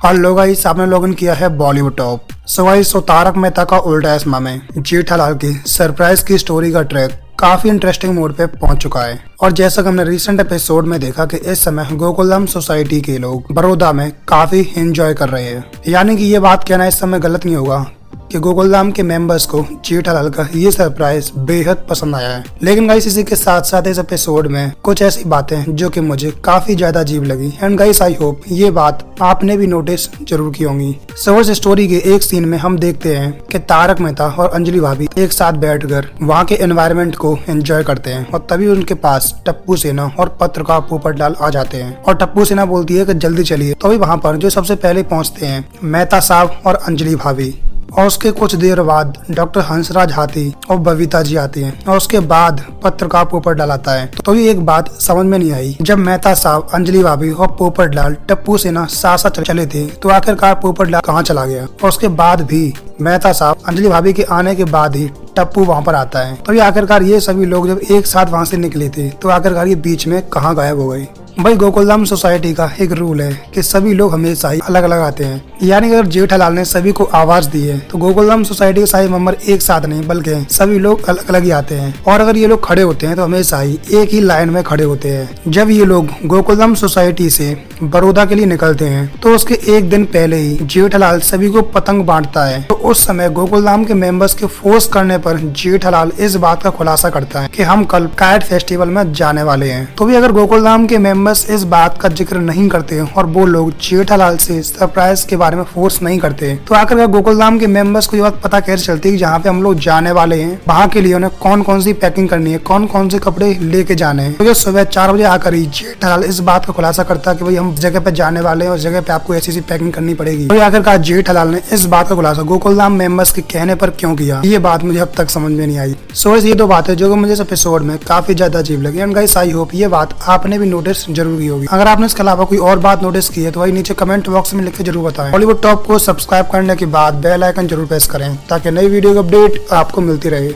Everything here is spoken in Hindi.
हेलो गाइस, आपने लॉगिन किया है Bollywood top. So guys, Tarak Mehta का उल्टा चश्मा में जेठालाल की सरप्राइज की स्टोरी का ट्रैक काफी इंटरेस्टिंग मोड पे पहुंच चुका है। और जैसा कि हमने रिसेंट एपिसोड में देखा कि इस समय गोकुलधाम सोसाइटी के लोग बड़ौदा में काफी एंजॉय कर रहे हैं। यानी कि ये बात कहना इस समय गलत नहीं होगा कि गोकुलधाम के मेंबर्स को जेठालाल का ये सरप्राइज बेहद पसंद आया है। लेकिन गाइस, इसी के साथ साथ इस एपिसोड में कुछ ऐसी बातें जो कि मुझे काफी ज्यादा अजीब लगी। एंड गाइस, आई होप ये बात आपने भी नोटिस जरूर की होंगी। सो इस स्टोरी के एक सीन में हम देखते हैं कि तारक मेहता और अंजलि भाभी एक साथ बैठकर वहाँ के एनवायरनमेंट को एंजॉय करते हैं। और तभी उनके पास टप्पू सेना और पत्रकार पोपटलाल आ जाते हैं। और टप्पू सेना बोलती है कि जल्दी चलिए। तो अभी वहाँ पर जो सबसे पहले पहुँचते हैं मेहता साहब और अंजलि भाभी। और उसके कुछ देर बाद डॉक्टर हंसराज हाथी और बबीता जी आती हैं। और उसके बाद पत्रकार पोपटलाल आता है। तो ये एक बात समझ में नहीं आई, जब मेहता साहब, अंजलि भाभी और पोपटलाल टप्पू सेना साथ साथ चले थे तो आखिरकार पोपटलाल कहाँ चला गया। और उसके बाद भी मेहता साहब, अंजलि भाभी के आने के बाद ही टप्पू वहाँ पर आता है। तो ये आखिरकार ये सभी लोग जब एक साथ वहाँ से निकले थे तो आखिरकार ये बीच में कहाँ गायब हो गए। भाई, गोकुलधाम सोसाइटी का एक रूल है कि सभी लोग हमेशा ही अलग अलग आते हैं। यानी अगर जेठालाल ने सभी को आवाज दी है तो गोकुलधाम सोसाइटी के सारे मेंबर एक साथ नहीं बल्कि सभी लोग अलग अलग ही आते हैं। और अगर ये लोग खड़े होते हैं तो हमेशा ही एक ही लाइन में खड़े होते हैं। जब ये लोग गोकुलधाम सोसाइटी से बड़ौदा के लिए निकलते हैं तो उसके एक दिन पहले ही जेठालाल सभी को पतंग बांटता है। तो उस समय गोकुलधाम के मेंबर्स के फोर्स करने पर जेठालाल इस बात का खुलासा करता है कि हम कल काइट फेस्टिवल में जाने वाले हैं। तो भी अगर गोकुलधाम के बस इस बात का जिक्र नहीं करते और वो लोग जेठालाल से सरप्राइज के बारे में फोर्स नहीं करते तो आखिर गोकुलधाम के मेंबर्स को ये बात पता कैसे चलती है कि जहाँ पे हम लोग जाने वाले हैं वहाँ के लिए उन्हें कौन कौन सी पैकिंग करनी है, कौन कौन से कपड़े लेके जाने हैं। तो सुबह 4 बजे आकर ही जेठालाल इस बात का खुलासा करता है कि भाई हम जगह पे जाने वाले हैं और जगह पे आपको ऐसी पैकिंग करनी पड़ेगी। तो आखिरकार जेठालाल ने इस बात का खुलासा गोकुलधाम मेंबर्स के कहने पर क्यों किया, ये बात मुझे अब तक समझ में नहीं आई। सो ये दो बातें जो मुझे इस एपिसोड में काफी ज्यादा अजीब लगी। एंड गाइस, आई होप ये बात आपने भी नोटिस जरूर की होगी। अगर आपने इसके अलावा कोई और बात नोटिस की है तो वही नीचे कमेंट बॉक्स में लिख के जरूर बताएं। बॉलीवुड टॉप को सब्सक्राइब करने के बाद बेल आइकन जरूर प्रेस करें ताकि नई वीडियो की अपडेट आपको मिलती रहे।